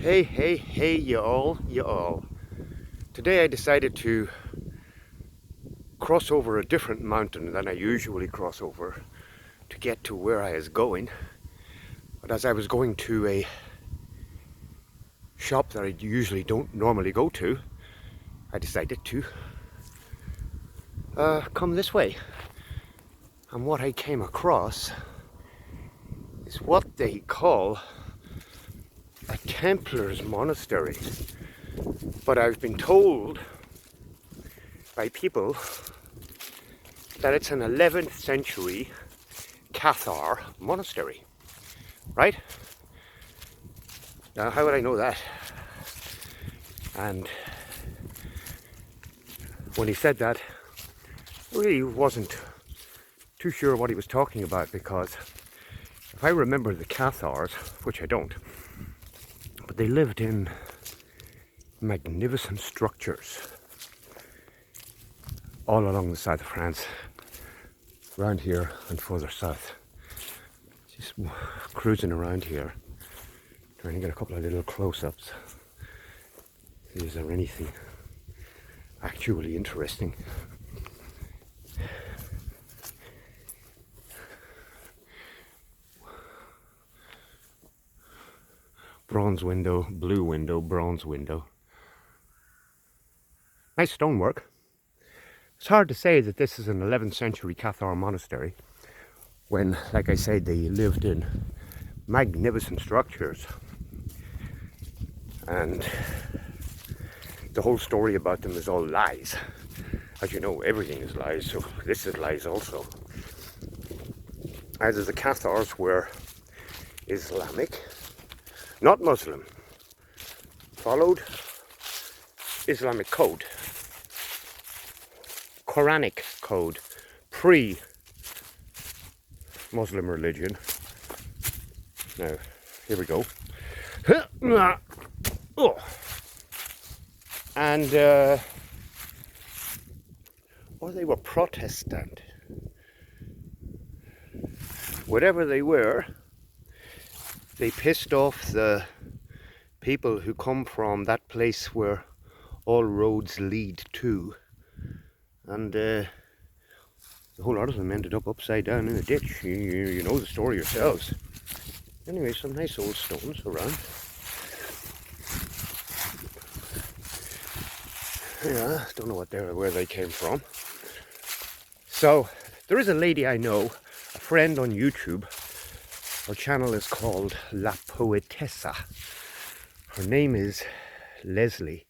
Hey, you all. Today I decided to cross over a different mountain than I usually cross over to get to where I was going. But as I was going to a shop that I usually don't normally go to, I decided to come this way. And what I came across is what they call a Templars monastery. But I've been told by people that it's an 11th century Cathar monastery, right? Now, how would I know that? And when he said that, I really wasn't too sure what he was talking about, because if I remember the Cathars, which I don't, but they lived in magnificent structures all along the south of France, around here and further south. Just cruising around here, trying to get a couple of little close-ups. Is there anything actually interesting? Bronze window, blue window, bronze window. Nice stonework. It's hard to say that this is an 11th century Cathar monastery when, like I said, they lived in magnificent structures. And the whole story about them is all lies. As you know, everything is lies, so this is lies also. Either the Cathars were Islamic, not Muslim, followed Islamic code, Quranic code, pre-Muslim religion. Now, here we go. And, or they were Protestant. Whatever they were, they pissed off the people who come from that place where all roads lead to. And a whole lot of them ended up upside down in a ditch. You know the story yourselves. Anyway, some nice old stones around. Yeah, don't know where they came from. So, there is a lady I know, a friend on YouTube. Her channel is called La Poetessa. Her name is Leslie.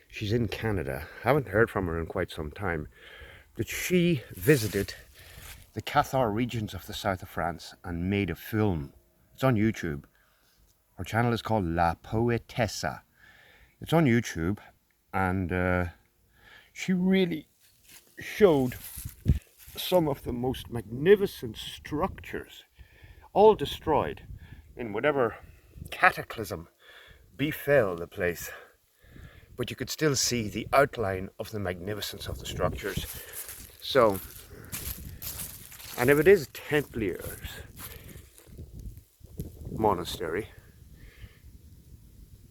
She's in Canada. I haven't heard from her in quite some time. But she visited the Cathar regions of the south of France and made a film. It's on YouTube. Her channel is called La Poetessa. It's on YouTube, and she really showed some of the most magnificent structures, all destroyed in whatever cataclysm befell the place. But you could still see the outline of the magnificence of the structures. So, and if it is Templars monastery,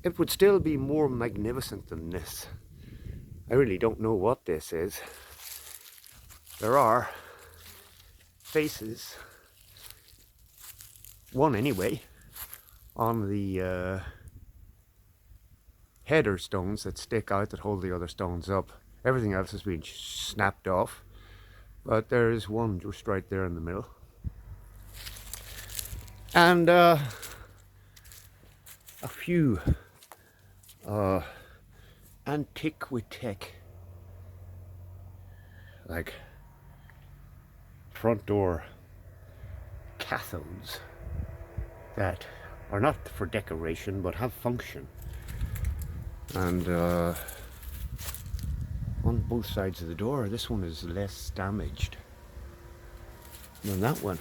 it would still be more magnificent than this. I really don't know what this is. There are faces, one anyway, on the header stones that stick out that hold the other stones up. Everything else has been snapped off, but there is one just right there in the middle. And a few antiquitech, like front door cathodes that are not for decoration but have function. And on both sides of the door, this one is less damaged than that one.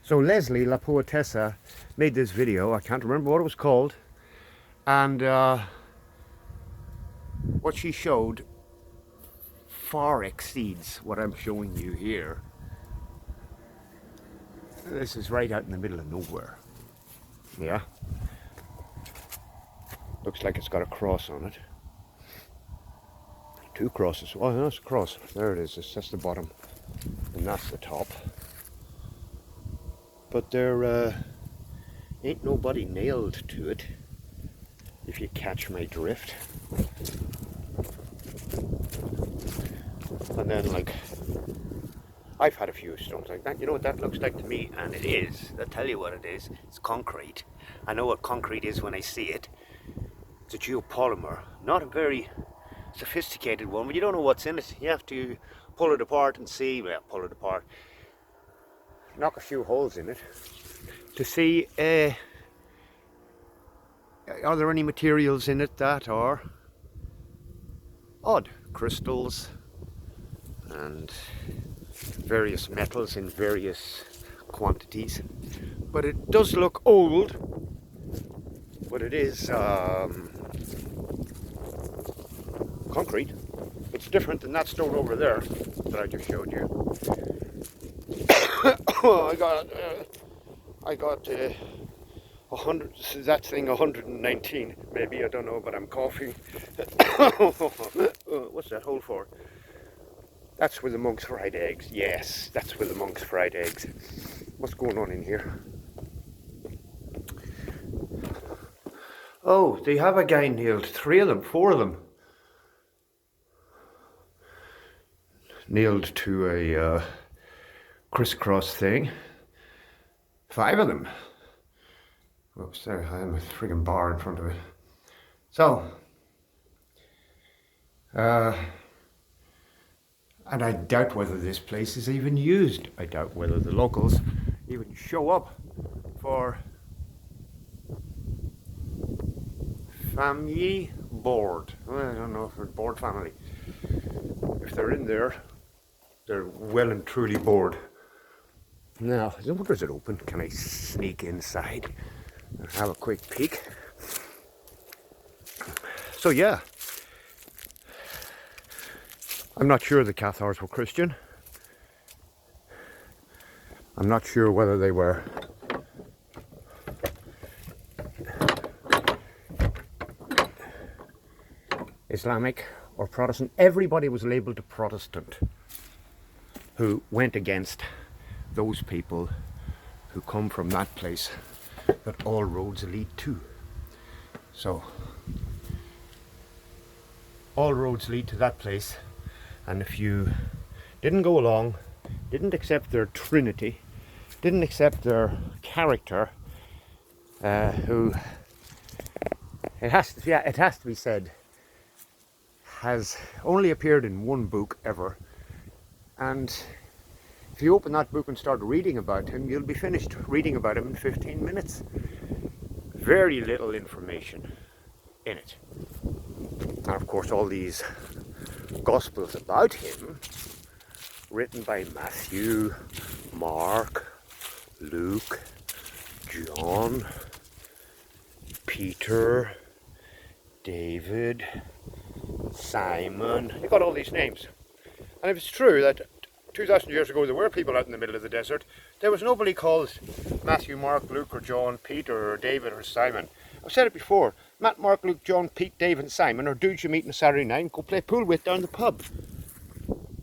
So Leslie, La Poetessa, made this video. I can't remember what it was called. And what she showed far exceeds what I'm showing you here. This is right out in the middle of nowhere. Yeah. Looks like it's got a cross on it. Two crosses. Oh, that's a cross. There it is. That's the bottom, and that's the top. But there ain't nobody nailed to it, if you catch my drift. And then, like, I've had a few stones like that. You know what that looks like to me? And it is. I'll tell you what it is. It's concrete. I know what concrete is when I see it. It's a geopolymer. Not a very sophisticated one, but you don't know what's in it. You have to pull it apart and see. Well, pull it apart. Knock a few holes in it to see, are there any materials in it that are odd? Crystals and various metals in various quantities. But it does look old, but it is concrete. It's different than that stone over there that I just showed you. I got 100, that thing 119 maybe, I don't know, but I'm coughing. What's that hole for? That's where the monks fried eggs. Yes, that's where the monks fried eggs. What's going on in here? Oh, they have a guy nailed. 3 of them, 4 of them. Nailed to a crisscross thing. 5 of them. Oops, there, I have a friggin' bar in front of it. So, and I doubt whether this place is even used. I doubt whether the locals even show up for family board. Well, I don't know if it's board family. If they're in there, they're well and truly bored. Now, I wonder, is it open? Can I sneak inside and have a quick peek? So yeah, I'm not sure the Cathars were Christian. I'm not sure whether they were Islamic or Protestant. Everybody was labelled a Protestant who went against those people who come from that place that all roads lead to. So all roads lead to that place, and if you didn't go along, didn't accept their trinity, didn't accept their character, who it has to be said has only appeared in one book ever, and if you open that book and start reading about him, you'll be finished reading about him in 15 minutes. Very little information in it. And of course all these Gospels about him, written by Matthew, Mark, Luke, John, Peter, David, Simon, you've got all these names. And if it's true that 2,000 years ago there were people out in the middle of the desert, there was nobody called Matthew, Mark, Luke or John, Peter or David or Simon. I've said it before, Matt, Mark, Luke, John, Pete, David and Simon are dudes you meet on a Saturday night and go play pool with down the pub.